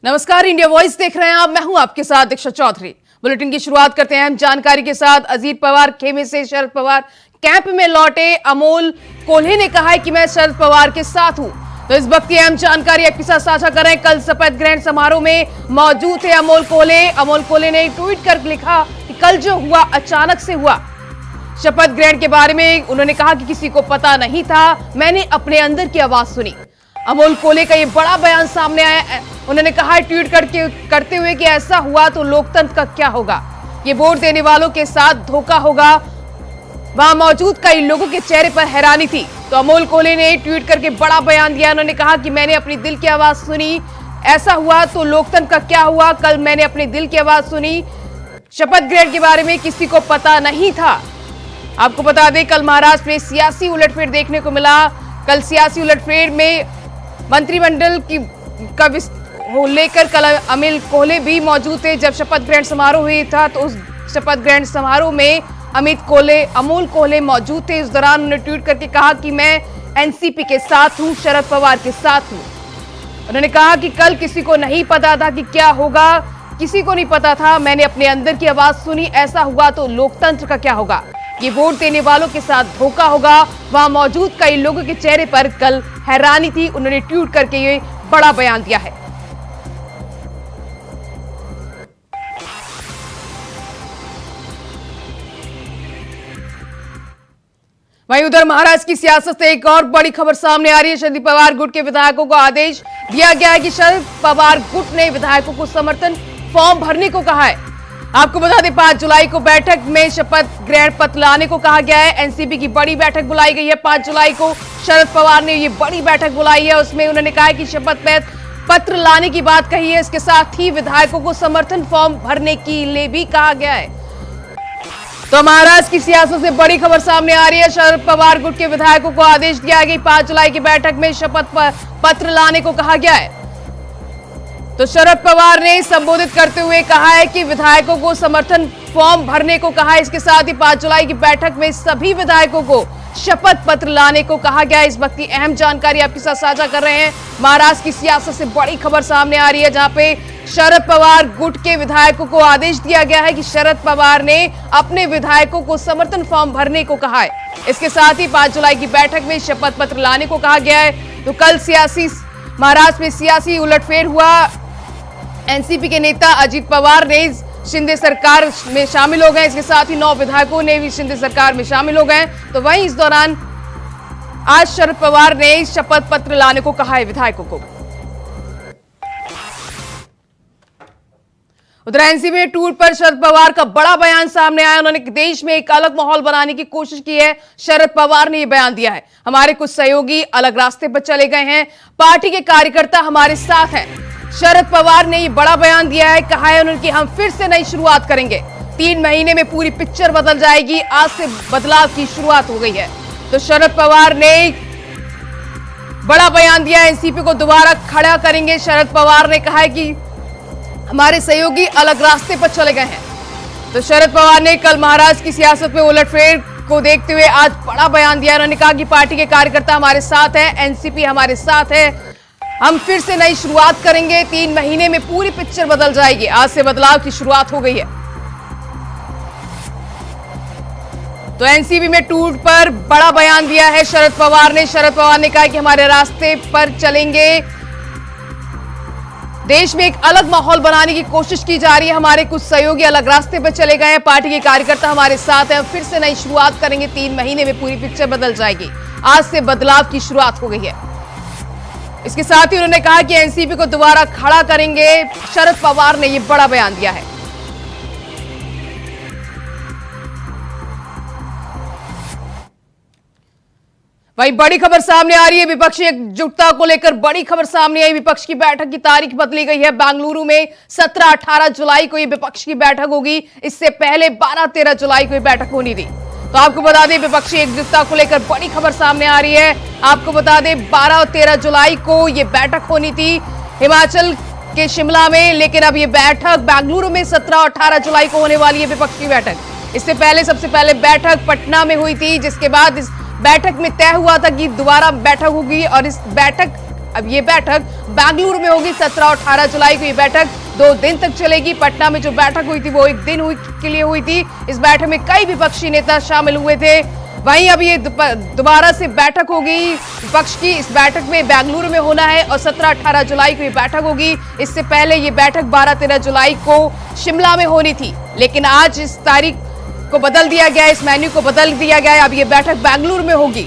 नमस्कार, India voice देख रहे हैं आप। मैं हूं आपके साथ दीक्षा चौधरी। बुलेटिन की शुरुआत करते हैं हम जानकारी के साथ। अजीत पवार खेमे से शरद पवार कैंप में लौटे। अमोल कोल्हे ने कहा है कि मैं शरद पवार के साथ हूं। तो इस वक्त की अहम जानकारी आपके साथ साझा कर रहे हैं। कल शपथ ग्रहण समारोह में मौजूद थे अमोल कोल्हे। अमोल कोल्हे ने ट्वीट कर लिखा कि कल जो हुआ अचानक से हुआ। शपथ ग्रहण के बारे में उन्होंने कहा कि किसी को पता नहीं था, मैंने अपने अंदर की आवाज सुनी। अमोल कोल्हे का ये बड़ा बयान सामने आया। उन्होंने कहा ट्वीट करते हुए कि ऐसा हुआ तो लोकतंत्र का क्या होगा, ये वोट देने वालों के साथ धोखा होगा। वहां मौजूद कई लोगों के चेहरे पर हैरानी थी। तो अमोल कोल्हे ने ट्वीट करके बड़ा बयान दिया। उन्होंने कहा कि मैंने अपनी दिल की आवाज सुनी, ऐसा हुआ तो लोकतंत्र का क्या हुआ। कल मैंने अपनी दिल की आवाज सुनी। शपथ ग्रहण के बारे में किसी को पता नहीं था। आपको बता दें कल महाराष्ट्र में सियासी उलटफेर देखने को मिला। कल सियासी उलटफेर में मंत्रिमंडल का लेकर कल अमोल कोल्हे भी मौजूद थे। जब शपथ ग्रहण समारोह हुई था तो उस शपथ ग्रहण समारोह में अमोल कोल्हे मौजूद थे। इस दौरान उन्होंने ट्वीट करके कहा कि मैं एनसीपी के साथ हूं, शरद पवार के साथ हूं। उन्होंने कहा कि कल किसी को नहीं पता था कि क्या होगा, किसी को नहीं पता था, मैंने अपने अंदर की आवाज सुनी। ऐसा हुआ तो लोकतंत्र का क्या होगा, ये वोट देने वालों के साथ धोखा होगा। वहां मौजूद कई लोगों के चेहरे पर कल हैरानी थी। उन्होंने ट्वीट करके ये बड़ा बयान दिया है। वहीं उधर महाराष्ट्र की सियासत से एक और बड़ी खबर सामने आ रही है। शरद पवार गुट के विधायकों को आदेश दिया गया है कि शरद पवार गुट ने विधायकों को समर्थन फॉर्म भरने को कहा है। आपको बता दें 5 जुलाई को बैठक में शपथ ग्रहण पत्र लाने को कहा गया है। एनसीपी की बड़ी बैठक बुलाई गई है। 5 जुलाई को शरद पवार ने ये बड़ी बैठक बुलाई है। उसमें उन्होंने कहा है कि शपथ पत्र लाने की बात कही है। इसके साथ ही विधायकों को समर्थन फॉर्म भरने के लिए भी कहा गया है। तो महाराष्ट्र की सियासत से बड़ी खबर सामने आ रही है। शरद पवार गुट के विधायकों को आदेश दिया गया 5 जुलाई की बैठक में शपथ पत्र लाने को कहा गया है। तो शरद पवार ने संबोधित करते हुए कहा है कि विधायकों को समर्थन फॉर्म भरने को कहा है। इसके साथ ही 5 जुलाई की बैठक में सभी विधायकों को शपथ पत्र लाने को कहा गया है। इस वक्त की अहम जानकारी आपके साथ साझा कर रहे हैं। महाराष्ट्र की सियासत से बड़ी खबर सामने आ रही है, जहां पे शरद पवार गुट के विधायकों को आदेश दिया गया है कि शरद पवार ने अपने विधायकों को समर्थन फॉर्म भरने को कहा है। इसके साथ ही 5 जुलाई की बैठक में शपथ पत्र लाने को कहा गया है। तो कल महाराष्ट्र में सियासी उलटफेर हुआ। एनसीपी के नेता अजीत पवार ने शिंदे सरकार में शामिल हो गए। इसके साथ ही 9 विधायकों ने भी शिंदे सरकार में शामिल हो गए। तो वहीं इस दौरान आज शरद पवार ने शपथ पत्र लाने को कहा है विधायकों को। उधर एनसीपी में टूर पर शरद पवार का बड़ा बयान सामने आया। उन्होंने देश में एक अलग माहौल बनाने की कोशिश की है। शरद पवार ने यह बयान दिया है, हमारे कुछ सहयोगी अलग रास्ते पर चले गए हैं, पार्टी के कार्यकर्ता हमारे साथ हैं। शरद पवार ने ये बड़ा बयान दिया है। कहा है उन्होंने कि हम फिर से नई शुरुआत करेंगे, 3 महीने में पूरी पिक्चर बदल जाएगी, आज से बदलाव की शुरुआत हो गई है। तो शरद पवार ने बड़ा बयान दिया, एनसीपी को दोबारा खड़ा करेंगे। शरद पवार ने कहा है कि हमारे सहयोगी अलग रास्ते पर चले गए हैं। तो शरद पवार ने कल महाराष्ट्र की सियासत में उलटफेर को देखते हुए आज बड़ा बयान दिया। उन्होंने कहा कि पार्टी के कार्यकर्ता हमारे साथ है, एनसीपी हमारे साथ है, हम फिर से नई शुरुआत करेंगे, 3 महीने में पूरी पिक्चर बदल जाएगी, आज से बदलाव की शुरुआत हो गई है। तो एनसीपी में टूर पर बड़ा बयान दिया है शरद पवार ने। शरद पवार ने कहा कि हमारे रास्ते पर चलेंगे, देश में एक अलग माहौल बनाने की कोशिश की जा रही है, हमारे कुछ सहयोगी अलग रास्ते पर चले गए हैं, पार्टी के कार्यकर्ता हमारे साथ हैं, फिर से नई शुरुआत करेंगे, 3 महीने में पूरी पिक्चर बदल जाएगी, आज से बदलाव की शुरुआत हो गई है। इसके साथ ही उन्होंने कहा कि एनसीपी को दोबारा खड़ा करेंगे। शरद पवार ने यह बड़ा बयान दिया है। वही बड़ी खबर सामने आ रही है, विपक्षी एकजुटता को लेकर बड़ी खबर सामने आई। विपक्ष की बैठक की तारीख बदली गई है। बेंगलुरु में 17-18 जुलाई को यह विपक्ष की बैठक होगी। इससे पहले 12-13 जुलाई को यह बैठक होनी थी। तो आपको बता दें विपक्षी एकजुटता को लेकर बड़ी खबर सामने आ रही है। आपको बता दें 12 और 13 जुलाई को यह बैठक होनी थी हिमाचल के शिमला में, लेकिन अब यह बैठक बेंगलुरु में 17 और 18 जुलाई को होने वाली है विपक्ष की बैठक। इससे पहले सबसे पहले बैठक पटना में हुई थी, जिसके बाद इस बैठक में तय हुआ था कि दोबारा बैठक होगी और इस बैठक अब ये बैठक बेंगलुरु में होगी। 17 और 18 जुलाई को ये बैठक 2 दिन तक चलेगी। पटना में जो बैठक हुई थी वो 1 दिन के लिए हुई थी। इस बैठक में कई विपक्षी नेता शामिल हुए थे। वहीं अब ये दोबारा से बैठक होगी विपक्ष की। इस बैठक में बेंगलुरु में होना है और 17-18 जुलाई को ये बैठक होगी। इससे पहले ये बैठक 12-13 जुलाई को शिमला में होनी थी, लेकिन आज इस तारीख को बदल दिया गया, इस मेन्यू को बदल दिया गया है। अब ये बैठक बेंगलुरु में होगी।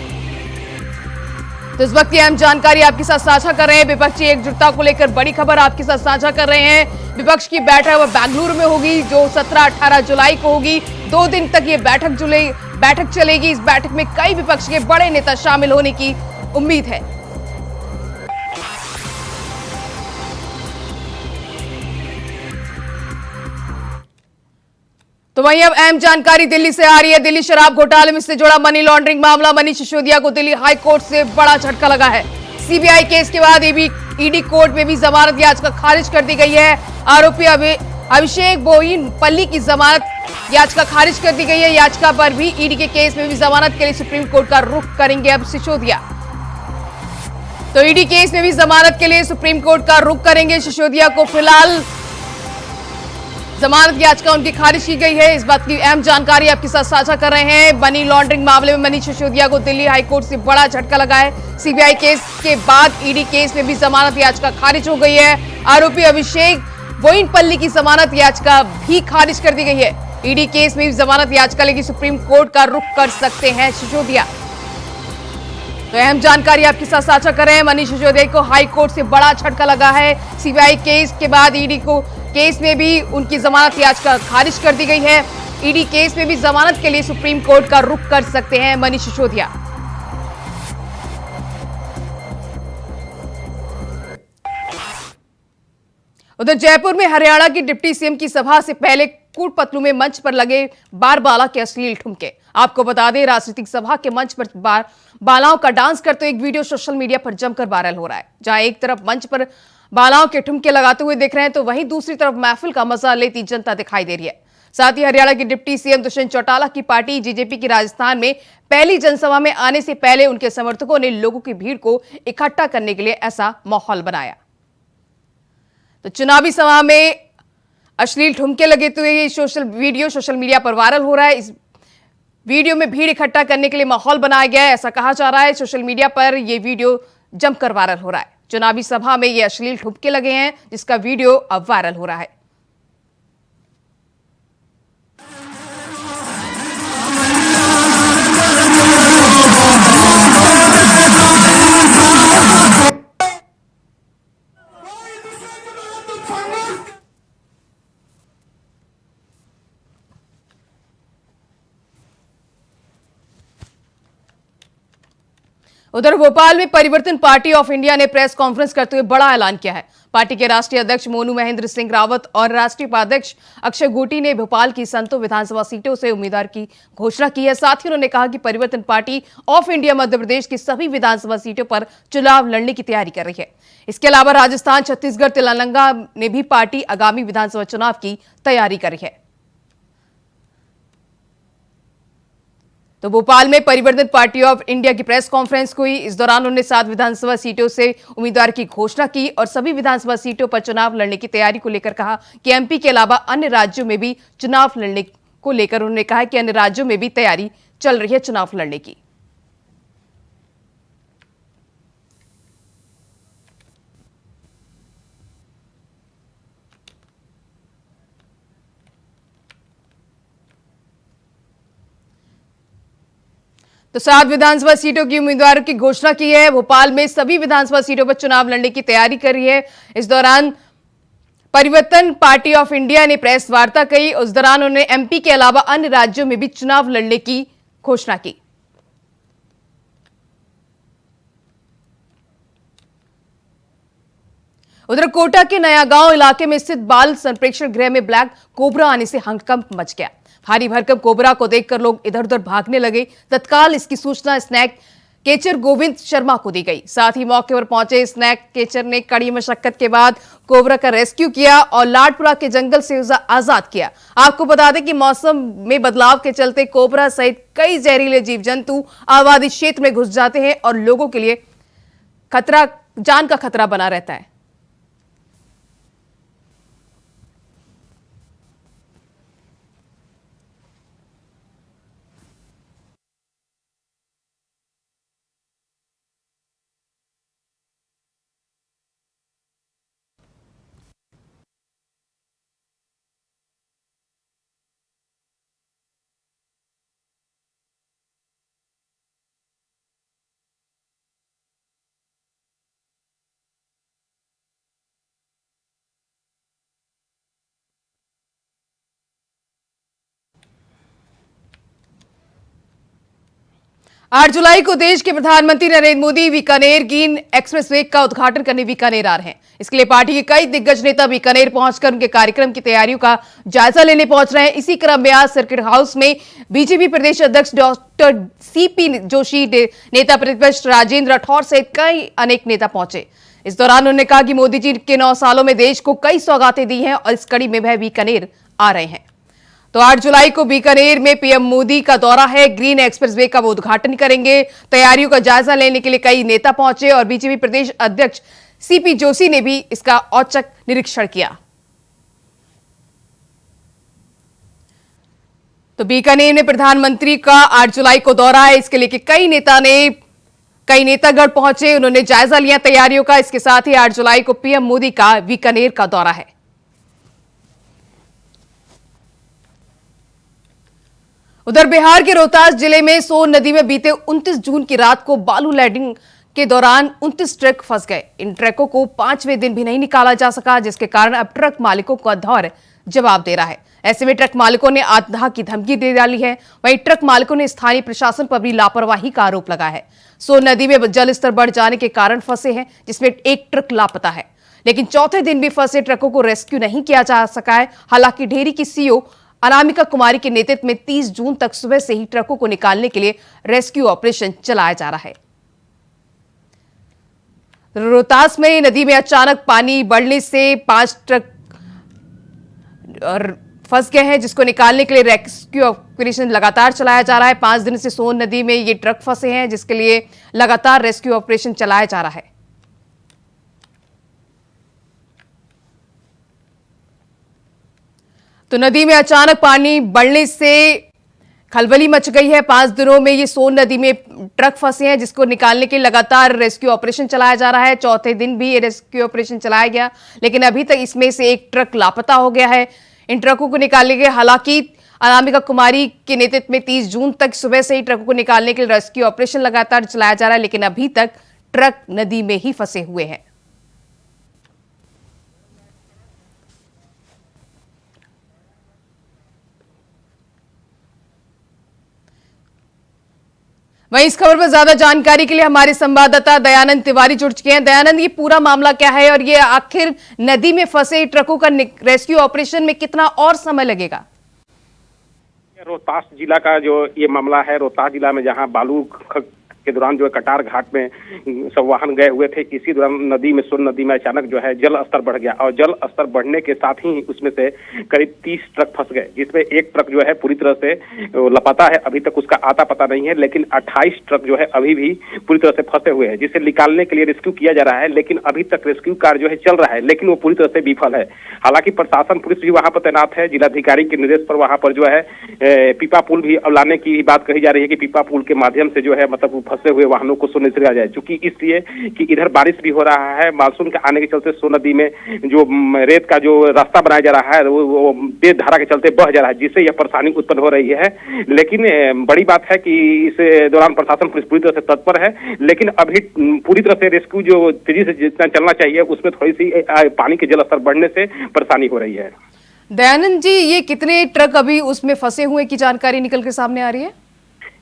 तो इस वक्त ये अहम जानकारी आपके साथ साझा कर रहे हैं। विपक्षी एकजुटता को लेकर बड़ी खबर आपके साथ साझा कर रहे हैं। विपक्ष की बैठक बेंगलुरु में होगी जो 17-18 जुलाई को होगी। 2 दिन तक ये बैठक चलेगी। इस बैठक में कई विपक्ष के बड़े नेता शामिल होने की उम्मीद है। तो वहीं अब अहम जानकारी दिल्ली से आ रही है। दिल्ली शराब घोटाले में से जुड़ा मनी लॉन्ड्रिंग मामला, मनीष सिसोदिया को दिल्ली हाई कोर्ट से बड़ा झटका लगा है। सीबीआई केस के बाद ईडी कोर्ट में भी जमानत याचिका खारिज कर दी गई है। आरोपी अभिषेक बोयिनपल्ली की जमानत याचिका खारिज कर दी गई है। याचिका पर भी ईडी के केस में भी जमानत के लिए सुप्रीम कोर्ट का रुख करेंगे अब सिसोदिया। तो ईडी केस में भी जमानत के लिए सुप्रीम कोर्ट का रुख करेंगे सिसोदिया को। फिलहाल जमानत याचिका उनकी खारिज की गई है। इस बात की अहम जानकारी आपके साथ साझा कर रहे हैं। मनी लॉन्ड्रिंग मामले में मनीष सिसोदिया को दिल्ली हाईकोर्ट से बड़ा झटका लगा है। सीबीआई केस के बाद ईडी केस में भी जमानत याचिका खारिज हो गई है। आरोपी अभिषेक बोयिनपल्ली की जमानत याचिका भी खारिज कर दी गई है। ईडी केस में भी जमानत याचिका लेकर सुप्रीम कोर्ट का रुख कर सकते हैं सिसोदिया। तो अहम जानकारी आपके साथ साझा कर रहे हैं। मनीष सिसोदिया को हाई कोर्ट से बड़ा झटका लगा है। सीबीआई केस के बाद ईडी को केस में भी उनकी जमानत याचिका खारिज कर दी गई है। ईडी केस में भी जमानत के लिए सुप्रीम कोर्ट का रुख कर सकते हैं मनीष सिसोदिया। उधर जयपुर में हरियाणा की डिप्टी सीएम की सभा से पहले कोटपतलू में मंच पर लगे बार बाला के अश्लील ठुमके। आपको बता दें, राजनीतिक सभा के मंच पर बालाओं का डांस करते एक वीडियो सोशल मीडिया पर जमकर वायरल हो रहा है। जहां एक तरफ मंच पर बालाओं के ठुमके लगाते हुए दिख रहे हैं तो वहीं दूसरी तरफ महफिल का मजा लेती जनता दिखाई दे रही है। साथ ही हरियाणा की डिप्टी सीएम दुष्यंत चौटाला की पार्टी जेजेपी की राजस्थान में पहली जनसभा में आने से पहले उनके समर्थकों ने लोगों की भीड़ को इकट्ठा करने के लिए ऐसा माहौल बनाया। तो चुनावी सभा में अश्लील ठुमके लगे हुए ये वीडियो सोशल मीडिया पर वायरल हो रहा है। इस वीडियो में भीड़ इकट्ठा करने के लिए माहौल बनाया गया है, ऐसा कहा जा रहा है। सोशल मीडिया पर यह वीडियो जमकर वायरल हो रहा है। चुनावी सभा में ये अश्लील ठुमके लगे हैं जिसका वीडियो अब वायरल हो रहा है। उधर भोपाल में परिवर्तन पार्टी ऑफ इंडिया ने प्रेस कॉन्फ्रेंस करते हुए बड़ा ऐलान किया है। पार्टी के राष्ट्रीय अध्यक्ष मोनू महेंद्र सिंह रावत और राष्ट्रीय उपाध्यक्ष अक्षय गोटी ने भोपाल की संतों विधानसभा सीटों से उम्मीदवार की घोषणा की है। साथ ही उन्होंने कहा कि परिवर्तन party of India Madhya Pradesh की सभी विधानसभा सीटों पर चुनाव लड़ने की तैयारी कर रही है। इसके अलावा राजस्थान, छत्तीसगढ़, तेलंगाना ने भी पार्टी आगामी विधानसभा चुनाव की तैयारी कर रही है। तो भोपाल में परिवर्तन पार्टी ऑफ इंडिया की प्रेस कॉन्फ्रेंस हुई। इस दौरान उन्होंने 7 विधानसभा सीटों से उम्मीदवार की घोषणा की और सभी विधानसभा सीटों पर चुनाव लड़ने की तैयारी को लेकर कहा कि एमपी के अलावा अन्य राज्यों में भी चुनाव लड़ने को लेकर उन्होंने कहा कि अन्य राज्यों में भी तैयारी चल रही है चुनाव लड़ने की। तो 7 विधानसभा सीटों की उम्मीदवारों की घोषणा की है। भोपाल में सभी विधानसभा सीटों पर चुनाव लड़ने की तैयारी कर रही है। इस दौरान परिवर्तन पार्टी ऑफ इंडिया ने प्रेस वार्ता की। उस दौरान उन्होंने एमपी के अलावा अन्य राज्यों में भी चुनाव लड़ने की घोषणा की। उधर कोटा के नया गांव इलाके में स्थित बाल संप्रेक्षण गृह में ब्लैक कोबरा आने से हंकंप मच गया। भारी भरकम कोबरा को देखकर लोग इधर उधर भागने लगे। तत्काल इसकी सूचना स्नैक केचर गोविंद शर्मा को दी गई। साथ ही मौके पर पहुंचे स्नैक केचर ने कड़ी मशक्कत के बाद कोबरा का रेस्क्यू किया और लाडपुरा के जंगल से उसे आजाद किया। आपको बता दें कि मौसम में बदलाव के चलते कोबरा सहित कई जहरीले जीव जंतु आबादी क्षेत्र में घुस जाते हैं और लोगों के लिए खतरा जान का खतरा बना रहता है। आठ जुलाई को देश के प्रधानमंत्री नरेंद्र मोदी बीकानेर ग्रीन एक्सप्रेसवे का उद्घाटन करने बीकानेर आ रहे हैं। इसके लिए पार्टी के कई दिग्गज नेता बीकानेर पहुंचकर उनके कार्यक्रम की तैयारियों का जायजा लेने पहुंच रहे हैं। इसी क्रम में आज सर्किट हाउस में बीजेपी प्रदेश अध्यक्ष डॉक्टर सीपी जोशी, नेता प्रतिपक्ष राजेंद्र राठौर सहित कई अनेक नेता पहुंचे। इस दौरान उन्होंने कहा कि मोदी जी के 9 सालों में देश को कई सौगातें दी हैं और इस कड़ी में वह बीकानेर आ रहे हैं। तो 8 जुलाई को बीकानेर में पीएम मोदी का दौरा है। ग्रीन एक्सप्रेसवे का वो उद्घाटन करेंगे। तैयारियों का जायजा लेने के लिए कई नेता पहुंचे और बीजेपी प्रदेश अध्यक्ष सीपी जोशी ने भी इसका औचक निरीक्षण किया। तो बीकानेर में प्रधानमंत्री का 8 जुलाई को दौरा है। इसके लिए कई नेतागण पहुंचे, उन्होंने जायजा लिया तैयारियों का। इसके साथ ही 8 जुलाई को पीएम मोदी का बीकानेर का दौरा है। उधर बिहार के रोहतास जिले में सोन नदी में बीते 29 जून की रात को बालू लैंडिंग के दौरान 29 ट्रक फंस गए। इन ट्रकों को 5वें दिन भी नहीं निकाला जा सका, जिसके कारण अब ट्रक मालिकों का दौर जवाब दे रहा है। ऐसे में ट्रक मालिकों ने आत्मदाह की धमकी दे डाली है। वहीं ट्रक मालिकों ने स्थानीय प्रशासन पर भी लापरवाही का आरोप लगाया है। सोन नदी में जल स्तर बढ़ जाने के कारण फंसे हैं, जिसमें एक ट्रक लापता है। लेकिन चौथे दिन भी फंसे ट्रकों को रेस्क्यू नहीं किया जा सका है। हालांकि ढेरी की सीईओ अनामिका कुमारी के नेतृत्व में 30 जून तक सुबह से ही ट्रकों को निकालने के लिए रेस्क्यू ऑपरेशन चलाया जा रहा है। रोहतास में नदी में अचानक पानी बढ़ने से 5 ट्रक फंस गए हैं, जिसको निकालने के लिए रेस्क्यू ऑपरेशन लगातार चलाया जा रहा है। 5 दिन से सोन नदी में ये ट्रक फंसे हैं, जिसके लिए लगातार रेस्क्यू ऑपरेशन चलाया जा रहा है। तो नदी में अचानक पानी बढ़ने से खलबली मच गई है। 5 दिनों में ये सोन नदी में ट्रक फंसे हैं, जिसको निकालने के लिए लगातार रेस्क्यू ऑपरेशन चलाया जा रहा है। चौथे दिन भी ये रेस्क्यू ऑपरेशन चलाया गया, लेकिन अभी तक इसमें से एक ट्रक लापता हो गया है। इन ट्रकों को निकालने के हालांकि अनामिका कुमारी के नेतृत्व में 30 जून तक सुबह से ही ट्रकों को निकालने के लिए रेस्क्यू ऑपरेशन लगातार चलाया जा रहा है, लेकिन अभी तक ट्रक नदी में ही फंसे हुए हैं। वहीं इस खबर पर ज्यादा जानकारी के लिए हमारे संवाददाता दयानंद तिवारी जुड़ चुके हैं। दयानंद, ये पूरा मामला क्या है और ये आखिर नदी में फंसे ट्रकों का रेस्क्यू ऑपरेशन में कितना और समय लगेगा? रोहतास जिला का जो ये मामला है, रोहतास जिला में जहां बालू के दौरान जो है कटार घाट में संवाहन गए हुए थे, इसी दौरान नदी में सोन नदी में अचानक जो है जल स्तर बढ़ गया और जल स्तर बढ़ने के साथ ही उसमें से करीब 30 ट्रक फंस गए, जिसमें एक ट्रक जो है पूरी तरह से लापता है। अभी तक उसका आता पता नहीं है, लेकिन 28 ट्रक जो है अभी भी पूरी तरह से फंसे हुए हैं, जिसे निकालने के लिए रेस्क्यू किया जा रहा है। लेकिन अभी तक रेस्क्यू कार्य जो है चल रहा है, लेकिन वो पूरी तरह से विफल है। हालांकि प्रशासन, पुलिस भी वहां पर तैनात है। जिलाधिकारी के निर्देश पर वहां पर जो है पीपा पुल भी लाने की बात कही जा रही है कि पीपा पुल के माध्यम से जो है मतलब फंसे हुए वाहनों को सोन नदी आ जाए, चूंकि इसलिए कि इधर बारिश भी हो रहा है। मानसून के आने के चलते सोन नदी में जो रेत का जो रास्ता बनाया जा रहा है वो तेज धारा के चलते बह जा रहा है, जिससे यह परेशानी उत्पन्न हो रही है। लेकिन बड़ी बात है कि इस दौरान प्रशासन पुलिस पूरी तरह से तत्पर है, लेकिन अभी पूरी तरह से रेस्क्यू जो तेजी से जितना चलना चाहिए उसमें थोड़ी सी पानी के जल स्तर बढ़ने से परेशानी हो रही है। दयानंद जी, ये कितने ट्रक अभी उसमें फंसे हुए की जानकारी निकल के सामने आ रही है?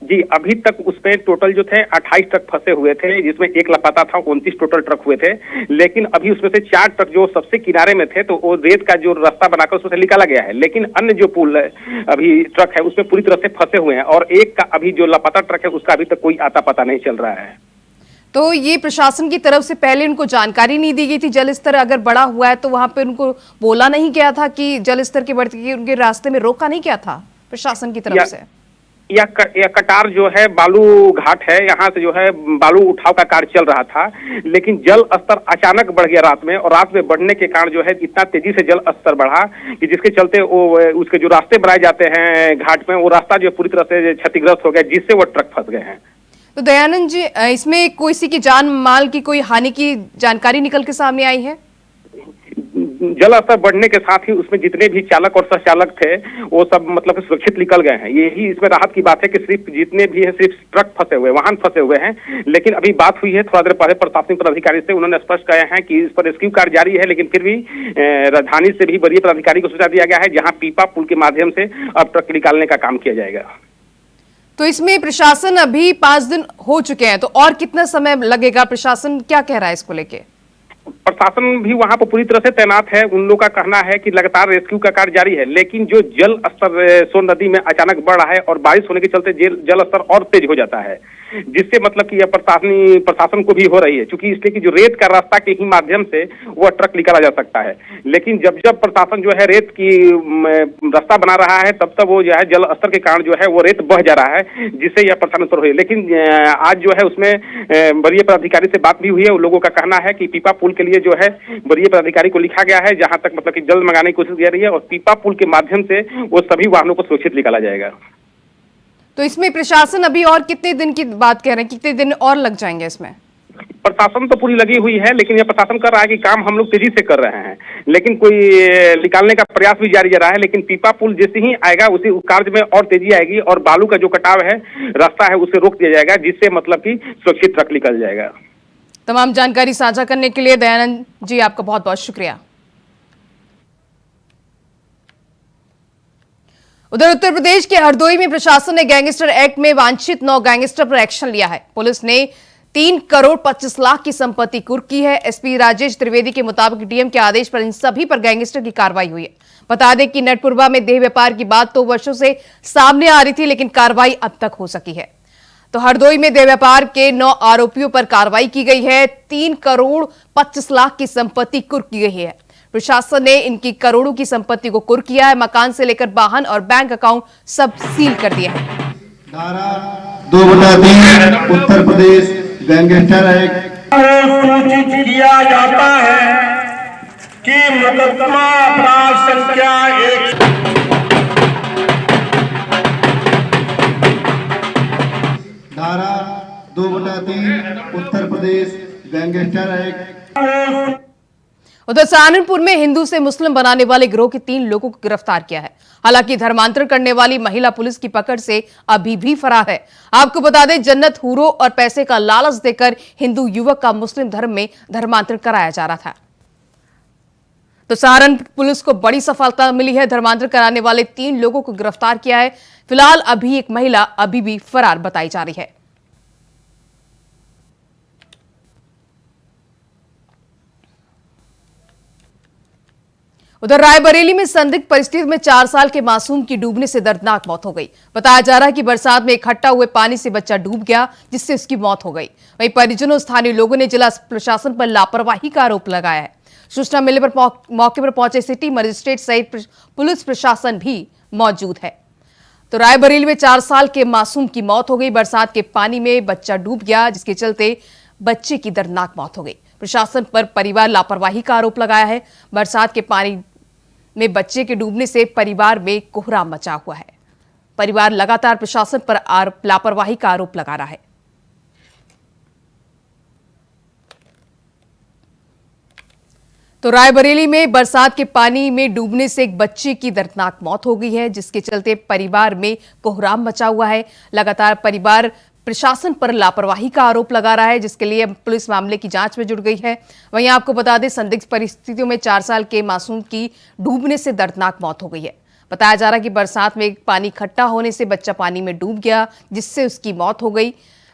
जी, अभी तक उसमें टोटल जो थे 28 ट्रक फंसे हुए थे, जिसमें एक लापता था। 29 टोटल ट्रक हुए थे, लेकिन अभी उसमें से 4 ट्रक जो सबसे किनारे में थे तो वो रेत का जो रास्ता बनाकर उसमें निकाला गया है। लेकिन अन्य जो पुल अभी ट्रक है उसमें पूरी तरह से फंसे हुए हैं और एक का अभी जो लापता ट्रक है उसका अभी तक कोई आता पता नहीं चल रहा है। तो ये प्रशासन की तरफ से पहले उनको जानकारी नहीं दी गई थी? जल स्तर अगर बढ़ा हुआ है तो वहां पे उनको बोला नहीं गया था कि जल स्तर के बढ़ते, उनके रास्ते में रोका नहीं गया था प्रशासन की तरफ से? यह कटार जो है बालू घाट है, यहाँ से जो है बालू उठाव का कार्य चल रहा था, लेकिन जल स्तर अचानक बढ़ गया रात में, और रात में बढ़ने के कारण जो है इतना तेजी से जल स्तर बढ़ा कि जिसके चलते वो उसके जो रास्ते बनाए जाते हैं घाट में, वो रास्ता जो पूरी तरह से क्षतिग्रस्त हो गया, जिससे वो ट्रक फंस गए हैं। तो दयानंद जी, इसमें किसी की जान माल की कोई हानि की जानकारी निकल के सामने आई है? जल स्तर बढ़ने के साथ ही उसमें जितने भी चालक और सहचालक थे वो सब मतलब सुरक्षित निकल गए हैं। यही इसमें राहत की बात है कि सिर्फ जितने भी हैं सिर्फ ट्रक फंसे हुए, वाहन फंसे हुए हैं। लेकिन अभी बात हुई है थोड़ा देर पहले प्रशासनिक पदाधिकारी से, उन्होंने स्पष्ट कहा है कि इस पर रेस्क्यू कार्य जारी है, लेकिन फिर भी राजधानी से भी वरीय पदाधिकारी को सूचना दिया गया है, जहाँ पीपा पुल के माध्यम से अब ट्रक निकालने का काम किया जाएगा। तो इसमें प्रशासन, अभी 5 दिन हो चुके हैं, तो और कितना समय लगेगा? प्रशासन क्या कह रहा है इसको लेके? प्रशासन भी वहां पर पूरी तरह से तैनात है। उन लोगों का कहना है कि लगातार रेस्क्यू का कार्य जारी है, लेकिन जो जल स्तर सोन नदी में अचानक बढ़ रहा है और बारिश होने के चलते जल स्तर और तेज हो जाता है, जिससे मतलब कि यह प्रशासन को भी हो रही है, क्योंकि इसलिए कि जो रेत का रास्ता के ही माध्यम से वह ट्रक निकाला जा सकता है। लेकिन जब जब प्रशासन जो है रेत की रास्ता बना रहा है, तब तब वो जो है जल स्तर के कारण जो है वो रेत बह जा रहा है, जिससे यह प्रशासन पर हुई। लेकिन आज जो है उसमें वरीय पदाधिकारी से बात भी हुई है। उन लोगों का कहना है कि पीपा पुल के लिए जो है वरीय पदाधिकारी को लिखा गया है, जहां तक मतलब कि जल्द मंगाने की कोशिश की जा रही है, और पीपा पुल के माध्यम से वो सभी वाहनों को सुरक्षित निकाला जाएगा। तो इसमें प्रशासन अभी और कितने दिन की बात कह रहे हैं, कितने दिन और लग जाएंगे इसमें? प्रशासन तो पूरी लगी हुई है, लेकिन यह प्रशासन कर रहा है कि काम हम लोग तेजी से कर रहे हैं, लेकिन कोई निकालने का प्रयास भी जारी रहा है। लेकिन पीपा पुल जैसे ही आएगा उसी कार्य में और तेजी आएगी, और बालू का जो कटाव है रास्ता है उसे रोक दिया जाएगा, जिससे मतलब कि सुरक्षित ट्रक निकल जाएगा। तमाम जानकारी साझा करने के लिए दयानंद जी आपका बहुत बहुत शुक्रिया। उधर उत्तर प्रदेश के हरदोई में प्रशासन ने गैंगस्टर एक्ट में वांछित 9 गैंगस्टर पर एक्शन लिया है। पुलिस ने 3 करोड़ 25 लाख की संपत्ति कुर्क की है। एसपी राजेश त्रिवेदी के मुताबिक डीएम के आदेश पर इन सभी पर गैंगस्टर की कार्रवाई हुई है। बता दें कि नटपुरवा में देह व्यापार की बात तो वर्षों से सामने आ रही थी, लेकिन कार्रवाई अब तक हो सकी है। तो हरदोई में देह व्यापार के 9 आरोपियों पर कार्रवाई की गई है। 3 करोड़ 25 लाख की संपत्ति कुर्क की गई है। प्रशासन ने इनकी करोड़ों की संपत्ति को कुर्क किया है। मकान से लेकर वाहन और बैंक अकाउंट सब सील कर दिए हैं। धारा 2/3 उत्तर प्रदेश गैंगस्टर एक्ट सूचित किया जाता है कि मुकदमा अपराध संख्या 1 धारा 2/3 उत्तर प्रदेश गैंगस्टर एक्ट। उधर सहारनपुर में हिंदू से मुस्लिम बनाने वाले गिरोह के 3 लोगों को गिरफ्तार किया है। हालांकि धर्मांतरण करने वाली महिला पुलिस की पकड़ से अभी भी फरार है। आपको बता दें, जन्नत हूरों और पैसे का लालच देकर हिंदू युवक का मुस्लिम धर्म में धर्मांतरण कराया जा रहा था। तो सहारनपुर पुलिस को बड़ी सफलता मिली है। धर्मांतरण कराने वाले 3 लोगों को गिरफ्तार किया है। फिलहाल अभी एक महिला अभी भी फरार बताई जा रही है। उधर रायबरेली में संदिग्ध परिस्थिति में 4 साल के मासूम की डूबने से दर्दनाक मौत हो गई। बताया जा रहा है कि बरसात में इकट्ठा हुए पानी से बच्चा डूब गया, जिससे उसकी मौत हो गई। वहीं परिजनों, स्थानीय लोगों ने जिला प्रशासन पर लापरवाही का आरोप लगाया है। सूचना मिलने पर मौके पर पहुंचे सिटी मजिस्ट्रेट सहित पुलिस प्रशासन भी मौजूद है। तो रायबरेली में 4 साल के मासूम की मौत हो गई। बरसात के पानी में बच्चा डूब गया, जिसके चलते बच्चे की दर्दनाक मौत हो गई। प्रशासन पर परिवार लापरवाही का आरोप लगाया है। बरसात के पानी में बच्चे के डूबने से परिवार में कोहराम मचा हुआ है। परिवार लगातार प्रशासन पर लापरवाही का आरोप लगा रहा है। तो रायबरेली में बरसात के पानी में डूबने से एक बच्चे की दर्दनाक मौत हो गई है, जिसके चलते परिवार में कोहराम मचा हुआ है। लगातार परिवार प्रशासन पर लापरवाही का आरोप लगा रहा है, जिसके लिए पुलिस मामले की जांच में जुट गई है। वहीं आपको बता दें, संदिग्ध परिस्थितियों में 4 साल के मासूम की डूबने से दर्दनाक मौत हो गई है। बताया जा रहा है कि बरसात में पानी इकट्ठा होने से बच्चा पानी में डूब गया, जिससे उसकी मौत हो गई।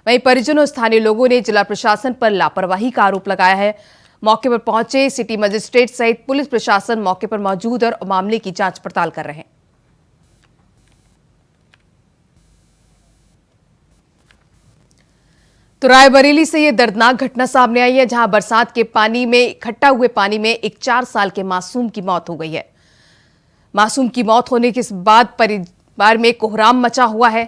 वहीं परिजनों, स्थानीय लोगों ने जिला प्रशासन पर लापरवाही का आरोप लगाया है। मौके पर पहुंचे सिटी मजिस्ट्रेट सहित पुलिस प्रशासन मौके पर मौजूद और मामले की जांच पड़ताल कर रहे हैं। तो रायबरेली से यह दर्दनाक घटना सामने आई है, जहां बरसात के पानी में इकट्ठा हुए पानी में एक 4 साल के मासूम की मौत हो गई है। मासूम की मौत होने के बाद परिवार में कोहराम मचा हुआ है।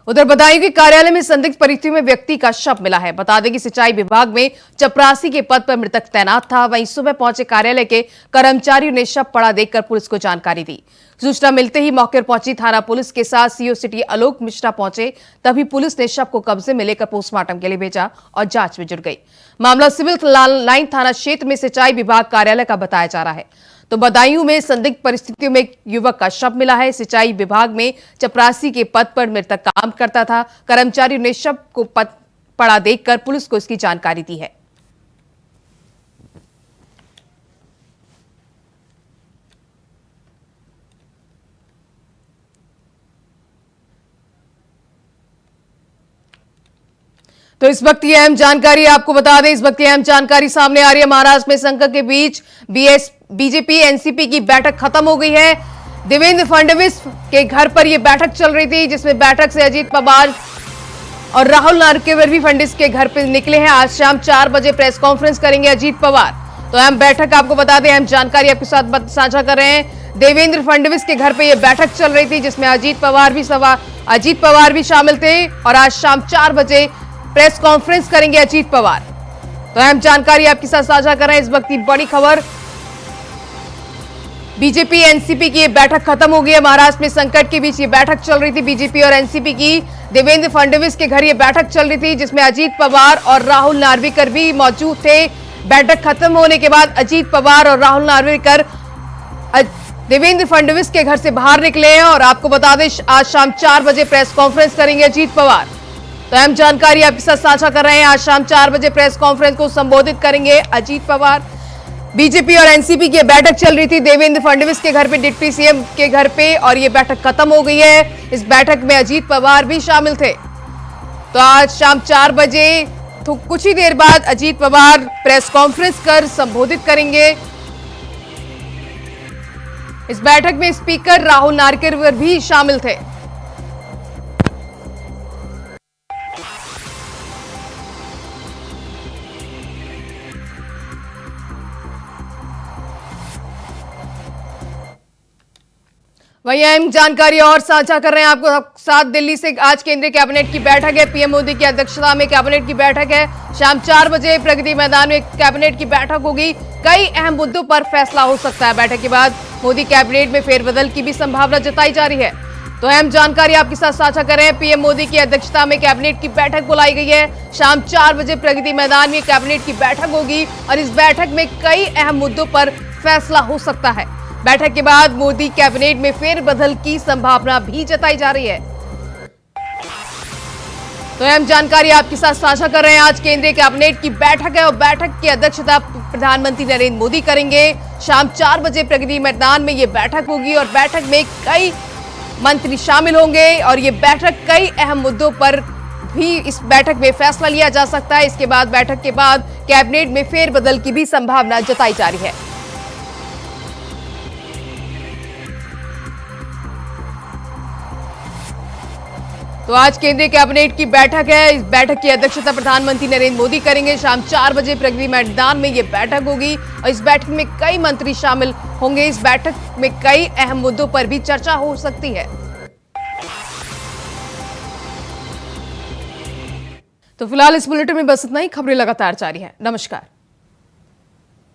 उधर बदायूं के कार्यालय में संदिग्ध परिस्थितियों में व्यक्ति का शव मिला है। बता दें कि सिंचाई विभाग में चपरासी के पद पर मृतक तैनात था। वहीं सुबह पहुंचे कार्यालय के कर्मचारियों ने शव पड़ा देखकर पुलिस को जानकारी दी। सूचना मिलते ही मौके पर पहुंची थाना पुलिस के साथ सीओ सिटी आलोक मिश्रा पहुंचे। तभी पुलिस ने शव को कब्जे में लेकर पोस्टमार्टम के लिए भेजा और जांच में जुट गई। मामला सिविल लाइन थाना क्षेत्र में सिंचाई विभाग कार्यालय का बताया जा रहा है। तो बदायूं में संदिग्ध परिस्थितियों में युवक का शव मिला है। सिंचाई विभाग में चपरासी के पद पर मृतक काम करता था। कर्मचारियों ने शव को पड़ा देखकर पुलिस को इसकी जानकारी दी है। तो इस वक्त ये अहम जानकारी आपको बता दें, इस वक्त ये अहम जानकारी सामने आ रही है। महाराष्ट्र में संकट के बीच बीजेपी एनसीपी की बैठक खत्म हो गई है। देवेंद्र फडणवीस के घर पर यह बैठक चल रही थी, जिसमें बैठक से अजीत पवार और राहुल नार्केकर भी फडणवीस के घर पर निकले हैं। आज शाम 4 बजे प्रेस कॉन्फ्रेंस करेंगे अजीत पवार। तो अहम बैठक आपको बता दें, अहम जानकारी आपके साथ साझा कर रहे हैं। देवेंद्र फडणवीस के घर पर यह बैठक चल रही थी, जिसमें अजीत पवार भी शामिल थे और आज शाम 4 बजे प्रेस कॉन्फ्रेंस करेंगे अजीत पवार। तो अहम जानकारी आपके साथ साझा कर रहे हैं। इस वक्त की बड़ी खबर, बीजेपी एनसीपी की ये बैठक खत्म हो गई है। महाराष्ट्र में संकट के बीच ये बैठक चल रही थी बीजेपी और एनसीपी की। देवेंद्र फडणवीस के घर ये बैठक चल रही थी, जिसमें अजीत पवार और राहुल नार्वेकर भी मौजूद थे। बैठक खत्म होने के बाद अजीत पवार और राहुल नार्वेकर देवेंद्र फडणवीस के घर से बाहर निकले हैं और आपको बता दें आज शाम 4 बजे प्रेस कॉन्फ्रेंस करेंगे अजीत पवार। तो अहम जानकारी आपके साथ साझा कर रहे हैं। आज शाम 4 बजे प्रेस कॉन्फ्रेंस को संबोधित करेंगे अजीत पवार। बीजेपी और एनसीपी की बैठक चल रही थी देवेंद्र फडणवीस के घर पे, डिप्टी सीएम के घर पे, और ये बैठक खत्म हो गई है। इस बैठक में अजीत पवार भी शामिल थे। तो आज शाम 4 बजे तो कुछ ही देर बाद अजीत पवार प्रेस कॉन्फ्रेंस कर संबोधित करेंगे। इस बैठक में स्पीकर राहुल नार्वेकर भी शामिल थे। वहीं अहम जानकारी और साझा कर रहे हैं आपको साथ दिल्ली से। आज केंद्रीय कैबिनेट की बैठक है, पीएम मोदी की अध्यक्षता में कैबिनेट की बैठक है। शाम 4 बजे प्रगति मैदान में कैबिनेट की बैठक होगी। कई अहम मुद्दों पर फैसला हो सकता है। बैठक के बाद मोदी कैबिनेट में फेरबदल की भी संभावना जताई जा रही है। तो अहम जानकारी आपके साथ साझा कर रहे हैं। पीएम मोदी की अध्यक्षता में कैबिनेट की बैठक बुलाई गई है। शाम 4 बजे प्रगति मैदान में कैबिनेट की बैठक होगी और इस बैठक में कई अहम मुद्दों पर फैसला हो सकता है। बैठक के बाद मोदी कैबिनेट में फेरबदल की संभावना भी जताई जा रही है। तो अहम जानकारी आपके साथ साझा कर रहे हैं। आज केंद्रीय कैबिनेट की बैठक है और बैठक की अध्यक्षता प्रधानमंत्री नरेंद्र मोदी करेंगे। शाम 4 बजे प्रगति मैदान में यह बैठक होगी और बैठक में कई मंत्री शामिल होंगे और ये बैठक कई अहम मुद्दों पर भी इस बैठक में फैसला लिया जा सकता है। इसके बाद बैठक के बाद कैबिनेट में फेरबदल की भी संभावना जताई जा रही है। तो आज केंद्रीय कैबिनेट की बैठक है। इस बैठक की अध्यक्षता प्रधानमंत्री नरेंद्र मोदी करेंगे। शाम 4 बजे प्रगति मैदान में यह बैठक होगी और इस बैठक में कई मंत्री शामिल होंगे। इस बैठक में कई अहम मुद्दों पर भी चर्चा हो सकती है। तो फिलहाल इस बुलेटिन में बस इतना ही। खबरें लगातार जारी है। नमस्कार।